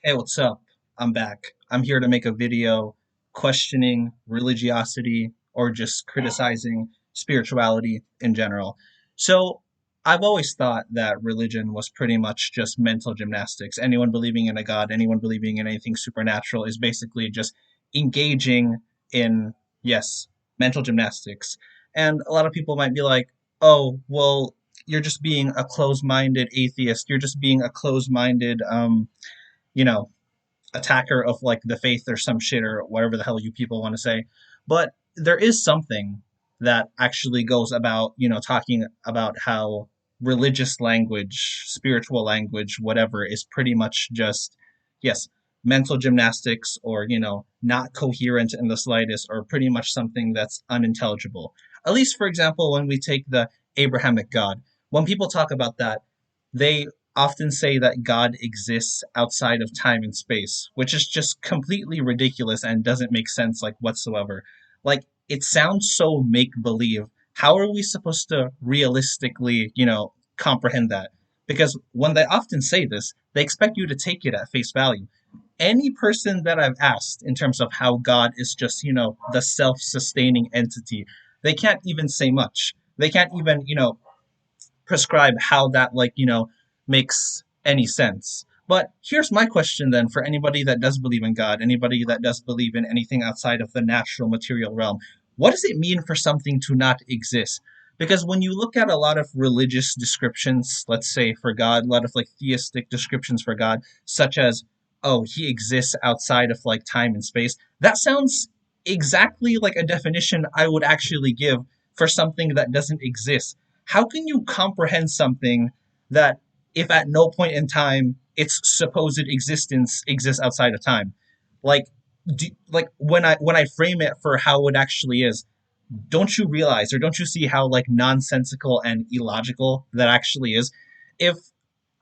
Hey, what's up? I'm back. I'm here to make a video questioning religiosity or just criticizing spirituality in general. So, I've always thought that religion was pretty much just mental gymnastics. Anyone believing in a god, anyone believing in anything supernatural is basically just engaging in, yes, mental gymnastics. And a lot of people might be like, oh, well, you're just being a closed minded atheist. You're just being a closed minded, you know, attacker of like the faith or some shit or whatever the hell you people want to say. But there is something that actually goes about, talking about how religious language, spiritual language, whatever, is pretty much just, yes, mental gymnastics or, not coherent in the slightest or pretty much something that's unintelligible. At least, for example, when we take the Abrahamic God, when people talk about that, they often say that God exists outside of time and space, which is just completely ridiculous and doesn't make sense like whatsoever. Like it sounds so make believe. How are we supposed to realistically, comprehend that? Because when they often say this, they expect you to take it at face value. Any person that I've asked in terms of how God is just, the self-sustaining entity, they can't even say much. They can't even, prescribe how that makes any sense. But here's my question then for anybody that does believe in God, anybody that does believe in anything outside of the natural material realm. What does it mean for something to not exist? Because when you look at a lot of religious descriptions, let's say for God, a lot of like theistic descriptions for God, such as, oh, he exists outside of like time and space, that sounds exactly like a definition I would actually give for something that doesn't exist. How can you comprehend something that, if at no point in time its supposed existence exists outside of time? Like, like when I frame it for how it actually is, don't you realize or don't you see how like nonsensical and illogical that actually is? If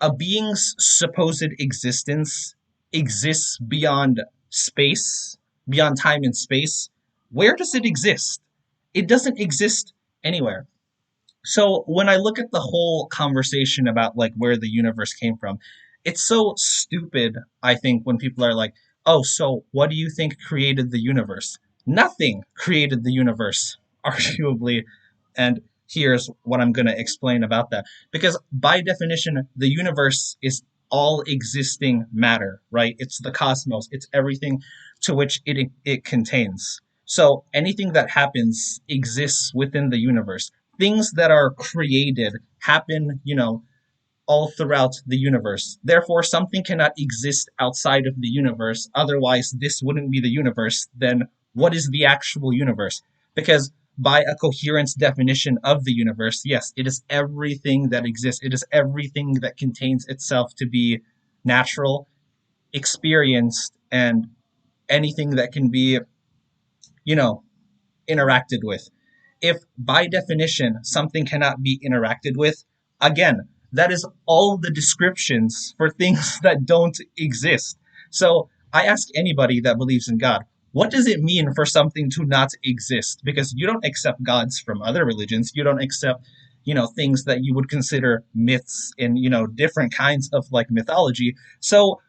a being's supposed existence exists beyond space, beyond time and space, where does it exist? It doesn't exist anywhere. So when I look at the whole conversation about like where the universe came from, it's so stupid, I think, when people are like, "Oh, so what do you think created the universe?" Nothing created the universe, arguably. And here's what I'm going to explain about that. Because by definition, the universe is all existing matter, right? It's the cosmos, it's everything to which it contains. So anything that happens exists within the universe. Things that are created happen, all throughout the universe. Therefore, something cannot exist outside of the universe. Otherwise, this wouldn't be the universe. Then, what is the actual universe? Because by a coherent definition of the universe, yes, it is everything that exists. It is everything that contains itself to be natural, experienced, and anything that can be, you know, interacted with. If by definition something cannot be interacted with, again, that is all the descriptions for things that don't exist. So I ask anybody that believes in God, what does it mean for something to not exist? Because you don't accept gods from other religions. You don't accept, things that you would consider myths in, different kinds of like mythology. So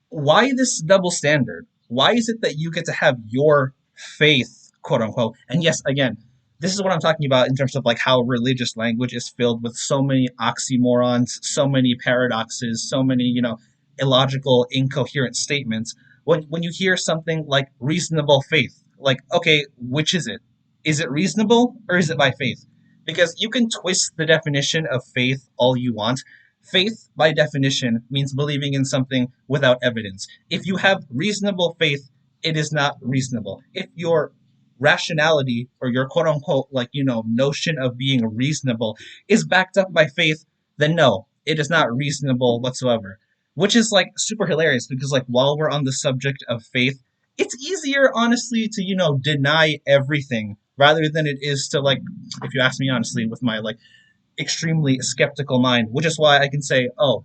why this double standard? Why is it that you get to have your faith, quote unquote? And yes, again, this is what I'm talking about in terms of like how religious language is filled with so many oxymorons, so many paradoxes, so many, illogical, incoherent statements. When you hear something like reasonable faith, like, okay, which is it? Is it reasonable or is it by faith? Because you can twist the definition of faith all you want. Faith, by definition, means believing in something without evidence. If you have reasonable faith, it is not reasonable. If your rationality or your quote unquote, like, notion of being reasonable is backed up by faith, then no, it is not reasonable whatsoever. Which is like super hilarious because, like, while we're on the subject of faith, it's easier, honestly, to, deny everything rather than it is to, like, if you ask me honestly, with my, like, extremely skeptical mind, which is why I can say, oh,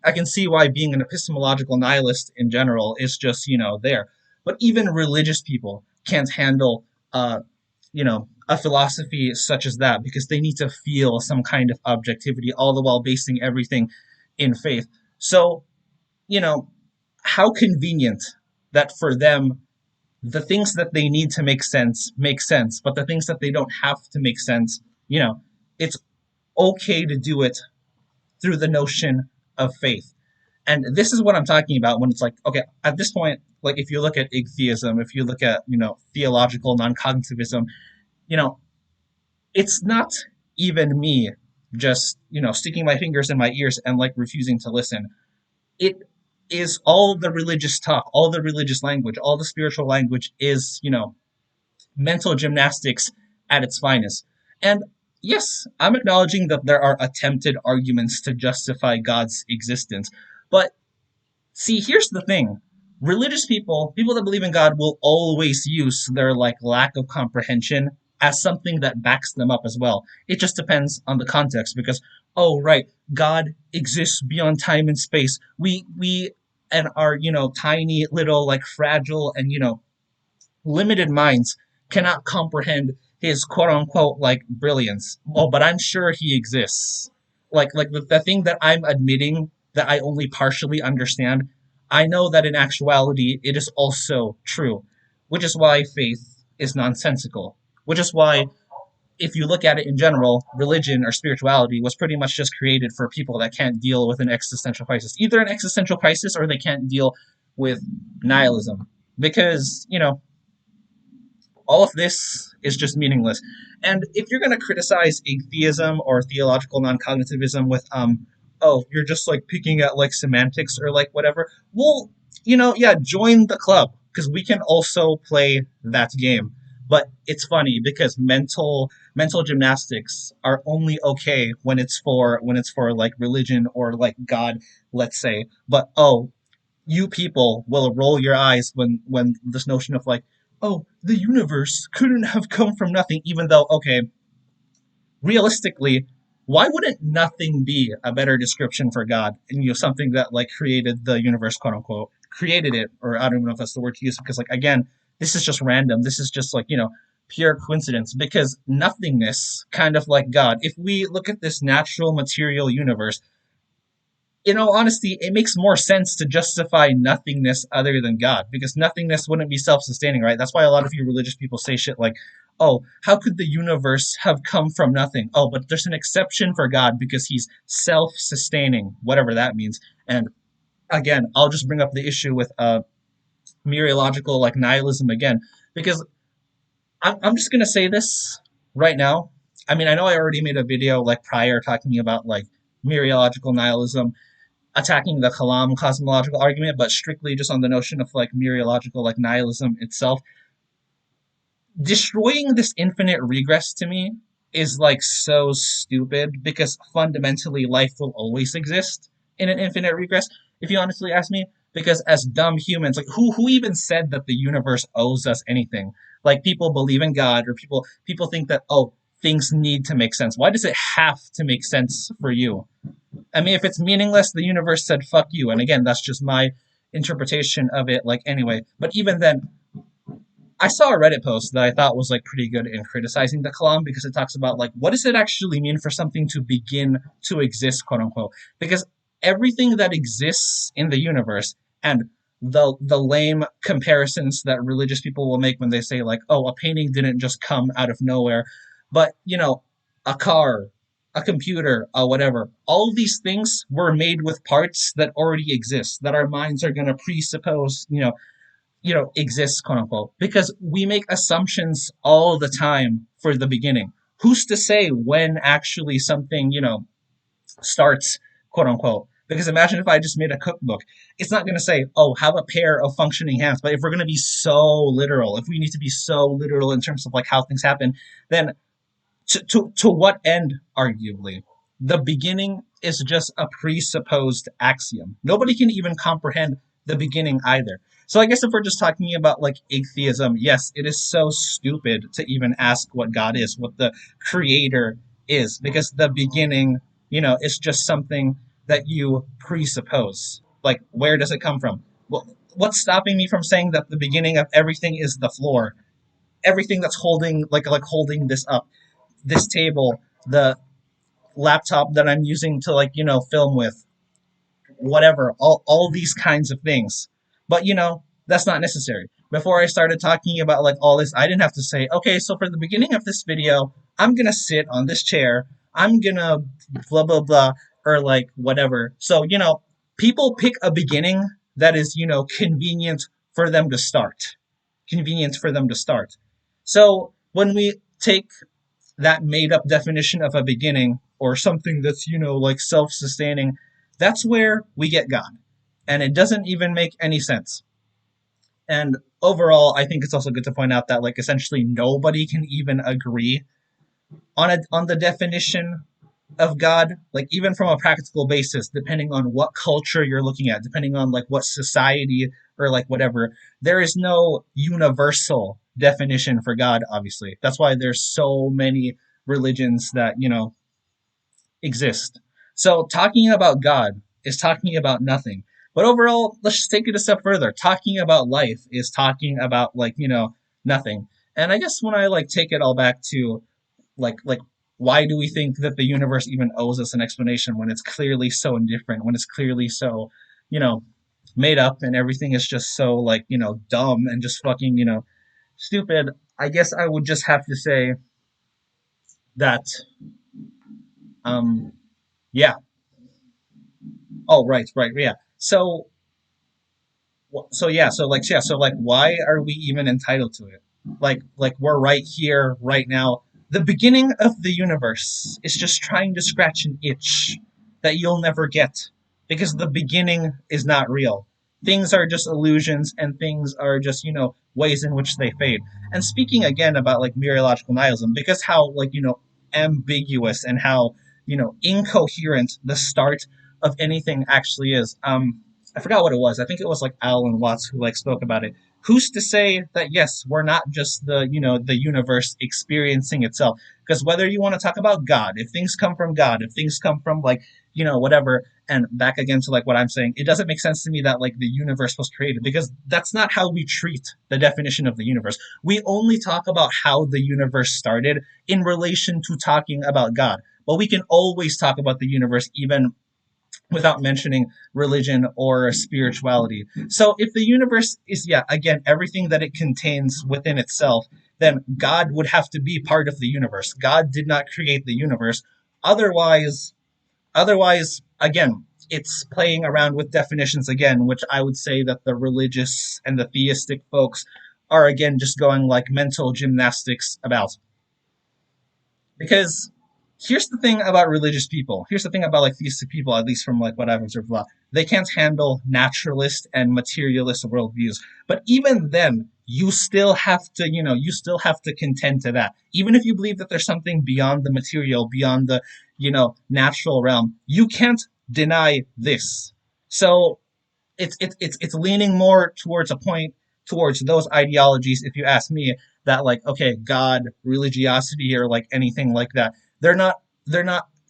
I can see why being an epistemological nihilist in general is just, there. But even religious people can't handle, a philosophy such as that because they need to feel some kind of objectivity, all the while basing everything in faith. So, you know, how convenient that for them the things that they need to make sense, but the things that they don't have to make sense, you know, it's okay to do it through the notion of faith. And this is what I'm talking about when it's like, okay, at this point, like if you look at Igtheism, if you look at, theological non-cognitivism, you know, it's not even me just, sticking my fingers in my ears and like refusing to listen. It is all the religious talk, all the religious language, all the spiritual language is, mental gymnastics at its finest. And yes, I'm acknowledging that there are attempted arguments to justify God's existence. But see, here's the thing. Religious people, people that believe in God, will always use their like lack of comprehension as something that backs them up as well. It just depends on the context because, oh right, God exists beyond time and space. We and our, tiny little like fragile and, limited minds cannot comprehend his quote unquote like brilliance. Oh, but I'm sure he exists. Like the thing that I'm admitting that I only partially understand, I know that in actuality it is also true, which is why faith is nonsensical. Which is why if you look at it in general, religion or spirituality was pretty much just created for people that can't deal with an existential crisis. Either an existential crisis or they can't deal with nihilism. Because, all of this is just meaningless. And if you're going to criticize atheism or theological non-cognitivism with oh, you're just like picking at like semantics or like whatever, well, yeah, join the club because we can also play that game. But it's funny because mental gymnastics are only okay when it's for like religion or like God, let's say. But oh, you people will roll your eyes when this notion of like, oh, the universe couldn't have come from nothing, even though, okay, realistically, why wouldn't nothing be a better description for God? And something that like created the universe, quote unquote, created it, or I don't even know if that's the word to use, because like again, this is just random. This is just like, pure coincidence, because nothingness, kind of like God, if we look at this natural material universe, in all honesty, it makes more sense to justify nothingness other than God, because nothingness wouldn't be self sustaining, right? That's why a lot of you religious people say shit like, oh, how could the universe have come from nothing? Oh, but there's an exception for God because he's self sustaining, whatever that means. And again, I'll just bring up the issue with mereological like nihilism again, because I'm just going to say this right now. I mean, I know I already made a video like prior talking about like mereological nihilism attacking the Kalam cosmological argument, but strictly just on the notion of like mereological like nihilism itself. Destroying this infinite regress to me is like so stupid because fundamentally life will always exist in an infinite regress, if you honestly ask me. Because as dumb humans, like who even said that the universe owes us anything? Like people believe in God or people think that oh things need to make sense. Why does it have to make sense for you? I mean, if it's meaningless, the universe said fuck you. And again, that's just my interpretation of it. Like, anyway, but even then, I saw a Reddit post that I thought was like pretty good in criticizing the Kalam because it talks about like what does it actually mean for something to begin to exist, quote unquote? Because everything that exists in the universe and the lame comparisons that religious people will make when they say like, oh, a painting didn't just come out of nowhere, but a car, a computer, whatever. All of these things were made with parts that already exist that our minds are going to presuppose, exists, quote unquote, because we make assumptions all the time for the beginning. Who's to say when actually something, starts, quote unquote? Because imagine if I just made a cookbook. It's not going to say, oh, have a pair of functioning hands. But if we're going to be so literal, if we need to be so literal in terms of like how things happen, then to what end, arguably? The beginning is just a presupposed axiom. Nobody can even comprehend the beginning either. So I guess if we're just talking about like atheism, yes, it is so stupid to even ask what God is, what the creator is, because the beginning, is just something that you presuppose. Like, where does it come from? Well, what's stopping me from saying that the beginning of everything is the floor? Everything that's holding like holding this up, this table, the laptop that I'm using to like, film with, whatever, all these kinds of things. But that's not necessary. Before I started talking about like all this, I didn't have to say, okay, so for the beginning of this video, I'm gonna sit on this chair, I'm gonna blah blah blah, or like whatever. So, people pick a beginning that is, convenient for them to start. Convenient for them to start. So when we take that made up definition of a beginning or something that's, like self sustaining, that's where we get God. And it doesn't even make any sense. And overall, I think it's also good to point out that like essentially nobody can even agree on the definition of God, like even from a practical basis, depending on what culture you're looking at, depending on like what society or like whatever, there is no universal definition for God, obviously. That's why there's so many religions that, exist. So talking about God is talking about nothing. But overall, let's just take it a step further. Talking about life is talking about like, nothing. And I guess when I like take it all back to like why do we think that the universe even owes us an explanation when it's clearly so indifferent, when it's clearly so, you know, made up and everything is just so like, dumb and just fucking, stupid. I guess I would just have to say that yeah. Oh, right, yeah. So why are we even entitled to it? Like we're right here right now. The beginning of the universe is just trying to scratch an itch that you'll never get because the beginning is not real. Things are just illusions and things are just, ways in which they fade. And speaking again about like mereological nihilism, because how like, ambiguous and how, incoherent the start of anything actually is. I forgot what it was. I think it was like Alan Watts who like spoke about it. Who's to say that yes, we're not just the universe experiencing itself? Because whether you want to talk about God, if things come from God, if things come from like whatever, and back again to like what I'm saying, it doesn't make sense to me that like the universe was created because that's not how we treat the definition of the universe. We only talk about how the universe started in relation to talking about God. But we can always talk about the universe even without mentioning religion or spirituality. So if the universe is, yeah, again, everything that it contains within itself, then God would have to be part of the universe. God did not create the universe. Otherwise, again, it's playing around with definitions again, which I would say that the religious and the theistic folks are again just going like mental gymnastics about. Because here's the thing about religious people. Here's the thing about like theistic people, at least from like what I've observed a lot. They can't handle naturalist and materialist worldviews. But even then, you still have to contend to that. Even if you believe that there's something beyond the material, beyond the, natural realm, you can't deny this. So it's leaning more towards a point towards those ideologies, if you ask me, that like okay, God, religiosity, or like anything like that, they're not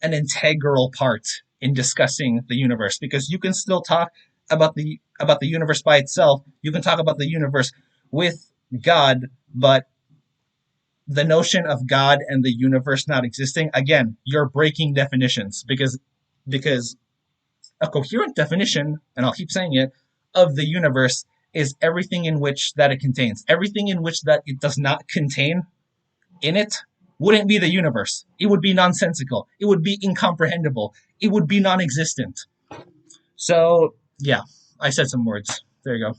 an integral part in discussing the universe because you can still talk about the universe by itself. You can talk about the universe with God, but the notion of God and the universe not existing, again, you're breaking definitions because a coherent definition, and I'll keep saying it, of the universe is everything in which that it contains. Everything in which that it does not contain in it wouldn't be the universe. It would be nonsensical. It would be incomprehensible. It would be non existent. So, yeah, I said some words. There you go.